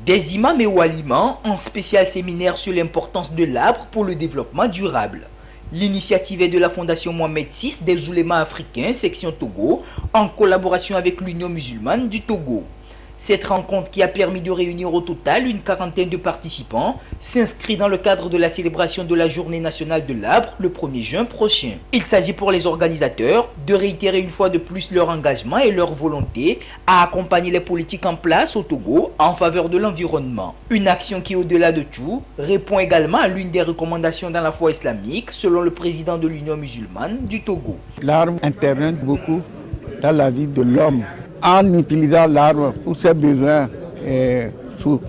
Des imams et oualimans, un spécial séminaire sur l'importance de l'arbre pour le développement durable. L'initiative est de la Fondation Mohamed VI des oulémas africains, section Togo, en collaboration avec l'Union musulmane du Togo. Cette rencontre, qui a permis de réunir au total une quarantaine de participants, s'inscrit dans le cadre de la célébration de la Journée nationale de l'arbre le 1er juin prochain. Il s'agit pour les organisateurs de réitérer une fois de plus leur engagement et leur volonté à accompagner les politiques en place au Togo en faveur de l'environnement. Une action qui, au-delà de tout, répond également à l'une des recommandations dans la foi islamique, selon le président de l'Union musulmane du Togo. L'arbre intervient beaucoup dans la vie de l'homme. En utilisant l'arbre pour ses besoins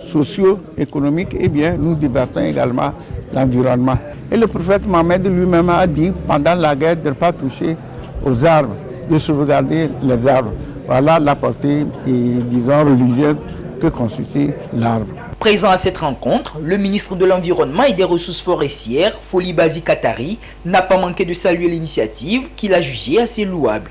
sociaux, économiques, eh bien, nous débattons également l'environnement. Et le prophète Mohammed lui-même a dit pendant la guerre de ne pas toucher aux arbres, de sauvegarder les arbres. Voilà la portée, disons, religieuse que constitue l'arbre. Présent à cette rencontre, le ministre de l'Environnement et des Ressources forestières, Foli Bazi Katari, n'a pas manqué de saluer l'initiative qu'il a jugée assez louable.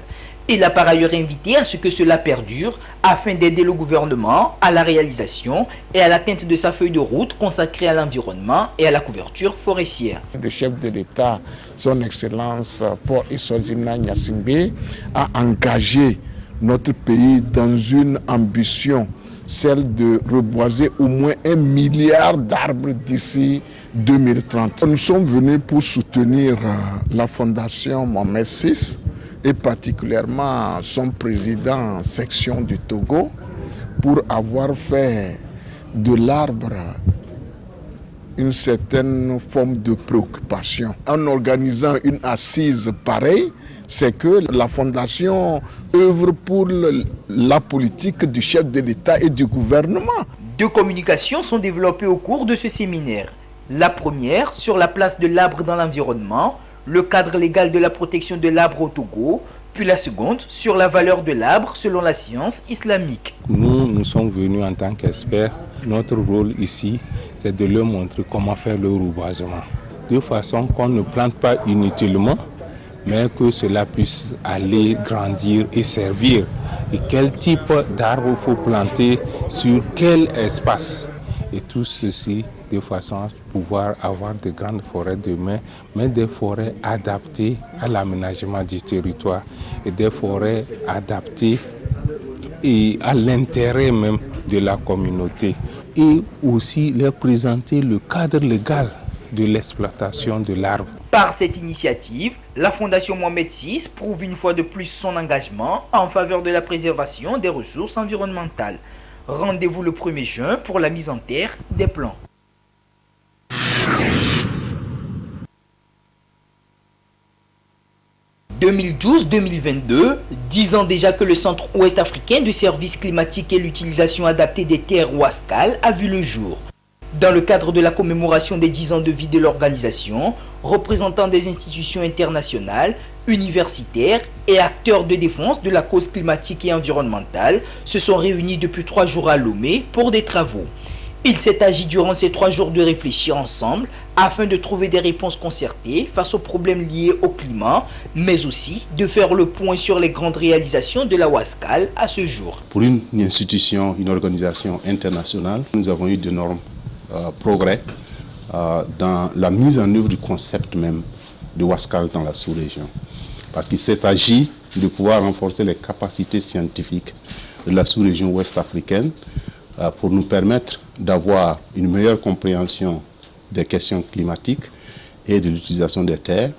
Il a par ailleurs invité à ce que cela perdure afin d'aider le gouvernement à la réalisation et à l'atteinte de sa feuille de route consacrée à l'environnement et à la couverture forestière. Le chef de l'État, son Excellence Paul Essozimna Gnassingbé, a engagé notre pays dans une ambition, celle de reboiser au moins 1 milliard d'arbres d'ici 2030. Nous sommes venus pour soutenir la Fondation Mohamed VI, et particulièrement son président section du Togo, pour avoir fait de l'arbre une certaine forme de préoccupation. En organisant une assise pareille, c'est que la Fondation œuvre pour la politique du chef de l'État et du gouvernement. 2 communications sont développées au cours de ce séminaire. La première sur la place de l'arbre dans l'environnement, le cadre légal de la protection de l'arbre au Togo, puis la seconde sur la valeur de l'arbre selon la science islamique. Nous sommes venus en tant qu'experts. Notre rôle ici, c'est de leur montrer comment faire le reboisement, de façon qu'on ne plante pas inutilement, mais que cela puisse aller grandir et servir. Et quel type d'arbre il faut planter sur quel espace. Et tout ceci de façon à pouvoir avoir de grandes forêts demain, mais des forêts adaptées à l'aménagement du territoire et des forêts adaptées et à l'intérêt même de la communauté. Et aussi leur présenter le cadre légal de l'exploitation de l'arbre. Par cette initiative, la Fondation Mohamed VI prouve une fois de plus son engagement en faveur de la préservation des ressources environnementales. Rendez-vous le 1er juin pour la mise en terre des plans. « 2012-2022, 10 ans déjà que le Centre ouest africain de services climatiques et l'utilisation adaptée des terres WASCAL a vu le jour. Dans le cadre de la commémoration des 10 ans de vie de l'organisation, représentants des institutions internationales, universitaires et acteurs de défense de la cause climatique et environnementale se sont réunis depuis 3 jours à Lomé pour des travaux. Il s'est agi durant ces 3 jours de réfléchir ensemble afin de trouver des réponses concertées face aux problèmes liés au climat, mais aussi de faire le point sur les grandes réalisations de la WASCAL à ce jour. Pour une institution, une organisation internationale, nous avons eu d'énormes progrès dans la mise en œuvre du concept même de WASCAL dans la sous-région. Parce qu'il s'est agi de pouvoir renforcer les capacités scientifiques de la sous-région ouest africaine pour nous permettre d'avoir une meilleure compréhension des questions climatiques et de l'utilisation des terres,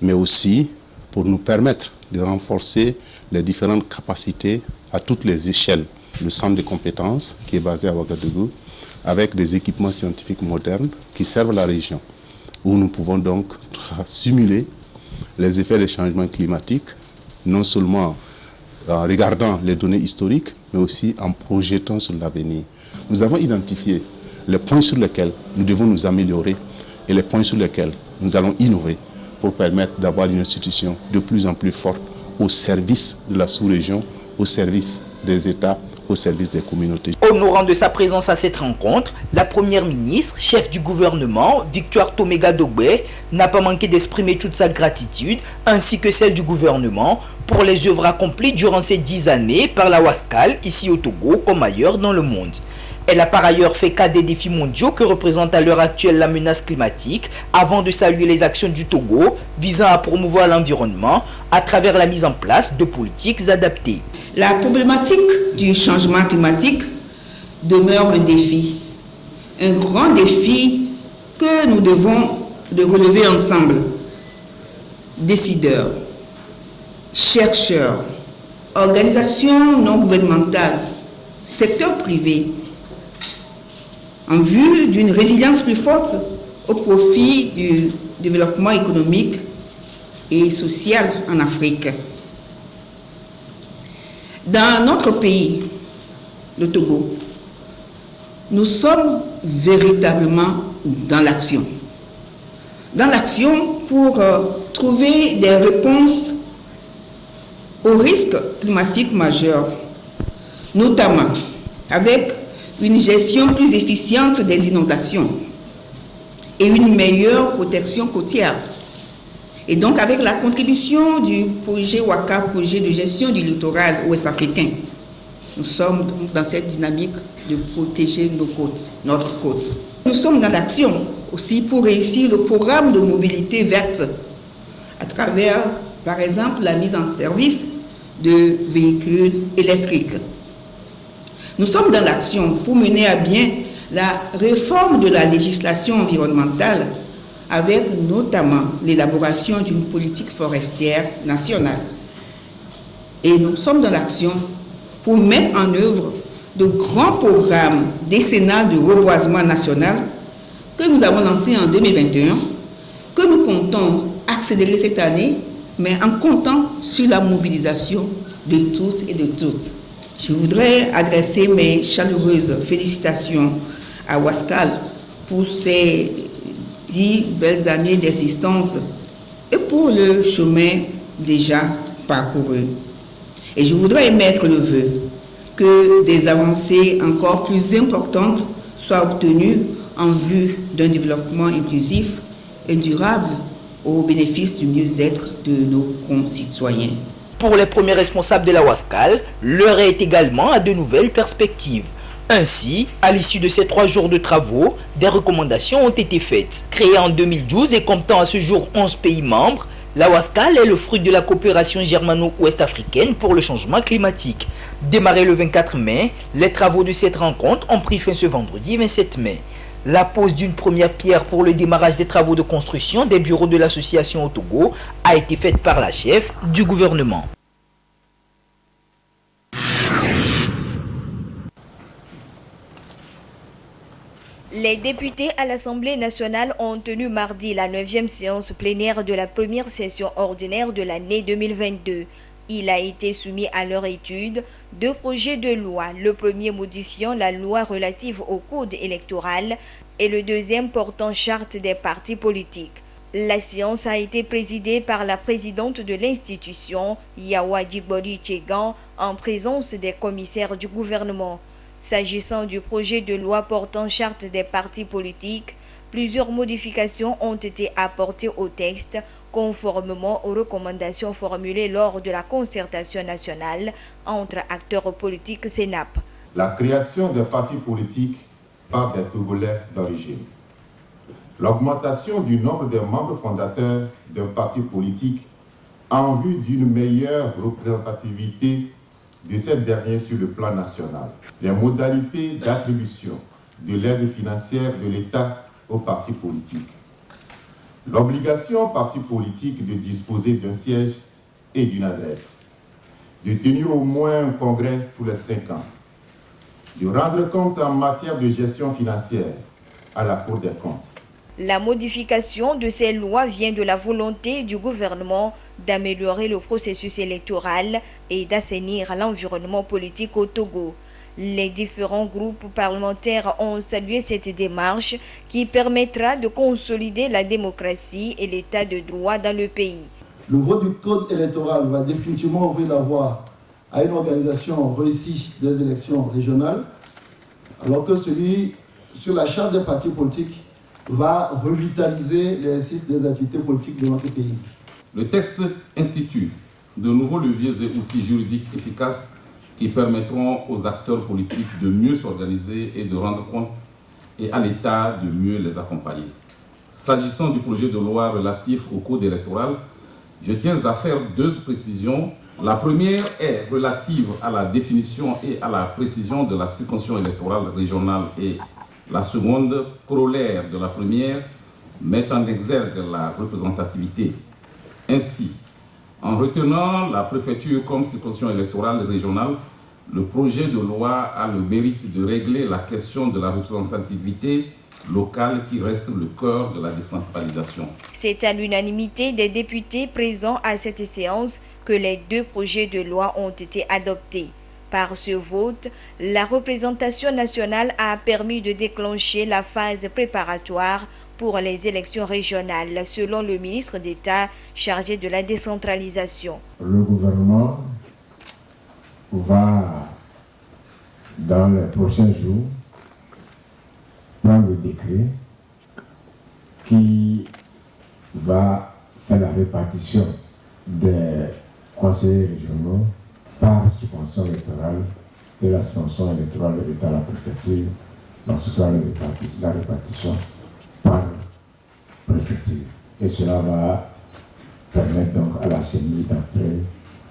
mais aussi pour nous permettre de renforcer les différentes capacités à toutes les échelles. Le centre de compétences qui est basé à Ouagadougou, avec des équipements scientifiques modernes qui servent la région, où nous pouvons donc simuler les effets des changements climatiques, non seulement en regardant les données historiques, mais aussi en projetant sur l'avenir. Nous avons identifié les points sur lesquels nous devons nous améliorer et les points sur lesquels nous allons innover pour permettre d'avoir une institution de plus en plus forte au service de la sous-région, au service des États, au service des communautés. Honorant de sa présence à cette rencontre, la première ministre, chef du gouvernement, Victoire Toméga Dogbe, n'a pas manqué d'exprimer toute sa gratitude, ainsi que celle du gouvernement, pour les œuvres accomplies durant ces 10 années par la WASCAL, ici au Togo comme ailleurs dans le monde. Elle a par ailleurs fait cas des défis mondiaux que représente à l'heure actuelle la menace climatique, avant de saluer les actions du Togo visant à promouvoir l'environnement à travers la mise en place de politiques adaptées. La problématique du changement climatique demeure un défi, un grand défi que nous devons de relever ensemble. Décideurs, chercheurs, organisations non gouvernementales, secteur privé, en vue d'une résilience plus forte au profit du développement économique et social en Afrique. Dans notre pays, le Togo, nous sommes véritablement dans l'action. Dans l'action pour trouver des réponses aux risques climatiques majeurs, notamment avec une gestion plus efficiente des inondations et une meilleure protection côtière. Et donc avec la contribution du projet WACA, projet de gestion du littoral ouest africain, nous sommes dans cette dynamique de protéger nos côtes, notre côte. Nous sommes dans l'action aussi pour réussir le programme de mobilité verte à travers, par exemple, la mise en service de véhicules électriques. Nous sommes dans l'action pour mener à bien la réforme de la législation environnementale avec notamment l'élaboration d'une politique forestière nationale. Et nous sommes dans l'action pour mettre en œuvre de grands programmes décennaux de reboisement national que nous avons lancés en 2021, que nous comptons accélérer cette année, mais en comptant sur la mobilisation de tous et de toutes. Je voudrais adresser mes chaleureuses félicitations à Wascal pour ses 10 belles années d'existence et pour le chemin déjà parcouru. Et je voudrais émettre le vœu que des avancées encore plus importantes soient obtenues en vue d'un développement inclusif et durable au bénéfice du mieux-être de nos concitoyens. Pour les premiers responsables de la Wascal, l'heure est également à de nouvelles perspectives. Ainsi, à l'issue de ces 3 jours de travaux, des recommandations ont été faites. Créée en 2012 et comptant à ce jour 11 pays membres, la Wascal est le fruit de la coopération germano-ouest-africaine pour le changement climatique. Démarré le 24 mai, les travaux de cette rencontre ont pris fin ce vendredi 27 mai. La pose d'une première pierre pour le démarrage des travaux de construction des bureaux de l'association au Togo a été faite par la chef du gouvernement. Les députés à l'Assemblée nationale ont tenu mardi la 9e séance plénière de la première session ordinaire de l'année 2022. Il a été soumis à leur étude 2 projets de loi, le premier modifiant la loi relative au code électoral et le deuxième portant charte des partis politiques. La séance a été présidée par la présidente de l'institution, Yawa Djibori Tchegan, en présence des commissaires du gouvernement. S'agissant du projet de loi portant charte des partis politiques, plusieurs modifications ont été apportées au texte conformément aux recommandations formulées lors de la concertation nationale entre acteurs politiques CENAP. La création des partis politiques par des Togolais d'origine. L'augmentation du nombre des membres fondateurs d'un parti politique en vue d'une meilleure représentativité de cette dernière sur le plan national. Les modalités d'attribution de l'aide financière de l'État aux partis politiques. L'obligation aux partis politiques de disposer d'un siège et d'une adresse. De tenir au moins un congrès tous les 5 ans. De rendre compte en matière de gestion financière à la Cour des comptes. La modification de ces lois vient de la volonté du gouvernement d'améliorer le processus électoral et d'assainir l'environnement politique au Togo. Les différents groupes parlementaires ont salué cette démarche qui permettra de consolider la démocratie et l'état de droit dans le pays. Le vote du code électoral va définitivement ouvrir la voie à une organisation réussie des élections régionales, alors que celui sur la charte des partis politiques va revitaliser l'exercice des activités politiques de notre pays. Le texte institue de nouveaux leviers et outils juridiques efficaces qui permettront aux acteurs politiques de mieux s'organiser et de rendre compte et à l'État de mieux les accompagner. S'agissant du projet de loi relatif au code électoral, je tiens à faire 2 précisions. La première est relative à la définition et à la précision de la circonscription électorale régionale et la seconde, corollaire de la première, met en exergue la représentativité. Ainsi, en retenant la préfecture comme circonscription électorale régionale, le projet de loi a le mérite de régler la question de la représentativité locale qui reste le cœur de la décentralisation. C'est à l'unanimité des députés présents à cette séance que les 2 projets de loi ont été adoptés. Par ce vote, la représentation nationale a permis de déclencher la phase préparatoire pour les élections régionales, selon le ministre d'État chargé de la décentralisation. Le gouvernement va, dans les prochains jours, prendre le décret qui va faire la répartition des conseillers régionaux par circonscription électorale et la circonscription électorale est à la préfecture. Donc ce sera la répartition par préfecture. Et cela va permettre donc à la CENI d'entrer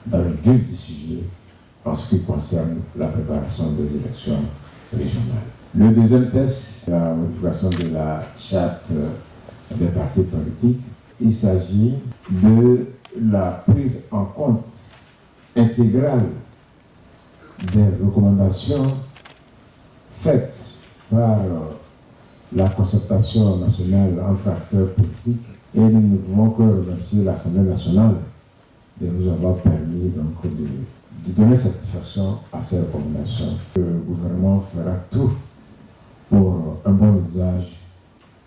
dans le vif du sujet en ce qui concerne la préparation des élections régionales. Le deuxième test, la modification de la charte des partis politiques, il s'agit de la prise en compte intégrale des recommandations faites par la concertation nationale entre acteurs politiques et nous ne pouvons que remercier l'Assemblée nationale de nous avoir permis donc de donner satisfaction à ces recommandations. Le gouvernement fera tout pour un bon usage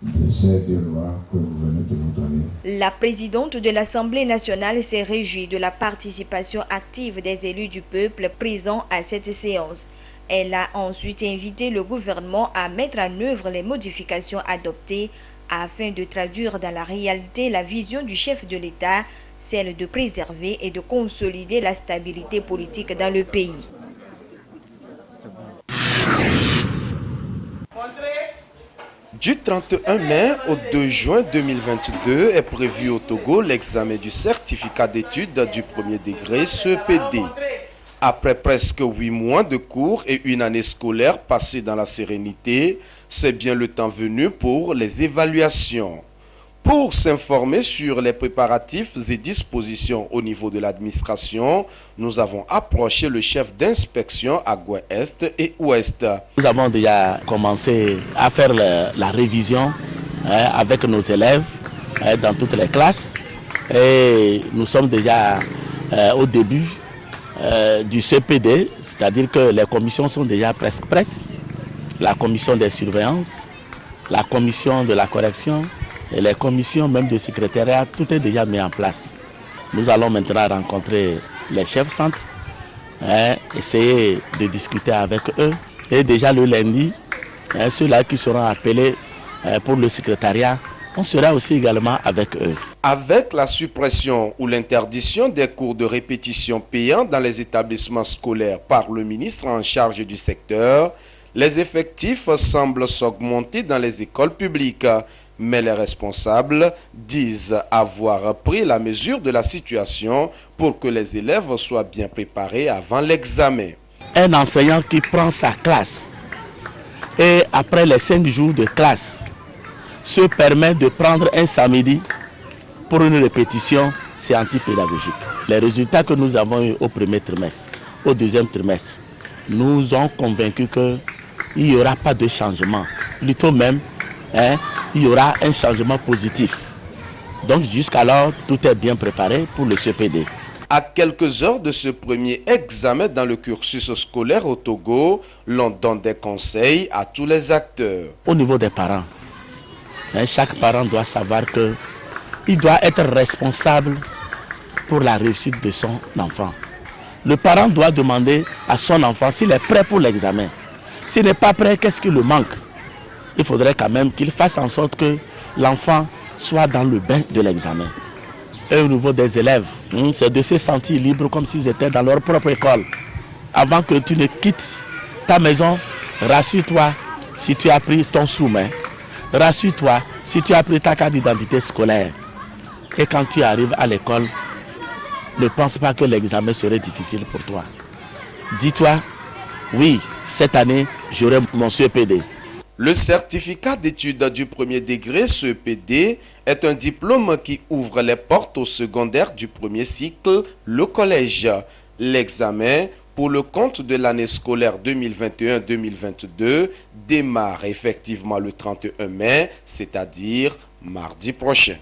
de ces 2 lois que vous venez de nous donner. La présidente de l'Assemblée nationale s'est réjouie de la participation active des élus du peuple présents à cette séance. Elle a ensuite invité le gouvernement à mettre en œuvre les modifications adoptées afin de traduire dans la réalité la vision du chef de l'État, celle de préserver et de consolider la stabilité politique dans le pays. Du 31 mai au 2 juin 2022 est prévu au Togo l'examen du certificat d'études du premier degré CEPD. Après presque 8 mois de cours et une année scolaire passée dans la sérénité, c'est bien le temps venu pour les évaluations. Pour s'informer sur les préparatifs et dispositions au niveau de l'administration, nous avons approché le chef d'inspection à Gouest et Ouest. Nous avons déjà commencé à faire la révision avec nos élèves dans toutes les classes et nous sommes déjà au début du CPD, c'est-à-dire que les commissions sont déjà presque prêtes. La commission des surveillances, la commission de la correction, et les commissions même de secrétariat, tout est déjà mis en place. Nous allons maintenant rencontrer les chefs centres, essayer de discuter avec eux. Et déjà le lundi, ceux-là qui seront appelés pour le secrétariat, on sera aussi également avec eux. Avec la suppression ou l'interdiction des cours de répétition payants dans les établissements scolaires par le ministre en charge du secteur, les effectifs semblent s'augmenter dans les écoles publiques. Mais les responsables disent avoir pris la mesure de la situation pour que les élèves soient bien préparés avant l'examen. Un enseignant qui prend sa classe et après les 5 jours de classe se permet de prendre un samedi pour une répétition, c'est antipédagogique. Les résultats que nous avons eus au premier trimestre, au deuxième trimestre, nous ont convaincus qu'il n'y aura pas de changement. Plutôt même, il y aura un changement positif. Donc jusqu'alors, tout est bien préparé pour le CPD. À quelques heures de ce premier examen dans le cursus scolaire au Togo, l'on donne des conseils à tous les acteurs. Au niveau des parents, chaque parent doit savoir qu'il doit être responsable pour la réussite de son enfant. Le parent doit demander à son enfant s'il est prêt pour l'examen. S'il n'est pas prêt, qu'est-ce qui le manque? Il faudrait quand même qu'il fasse en sorte que l'enfant soit dans le bain de l'examen. Et au niveau des élèves, c'est de se sentir libre comme s'ils étaient dans leur propre école. avant que tu ne quittes ta maison, rassure-toi si tu as pris ton sous-main. Rassure-toi si tu as pris ta carte d'identité scolaire. Et quand tu arrives à l'école, ne pense pas que l'examen serait difficile pour toi. Dis-toi, oui, cette année, j'aurai mon CEPD. Le certificat d'études du premier degré, CEPD, est un diplôme qui ouvre les portes au secondaire du premier cycle, le collège. L'examen pour le compte de l'année scolaire 2021-2022 démarre effectivement le 31 mai, c'est-à-dire mardi prochain.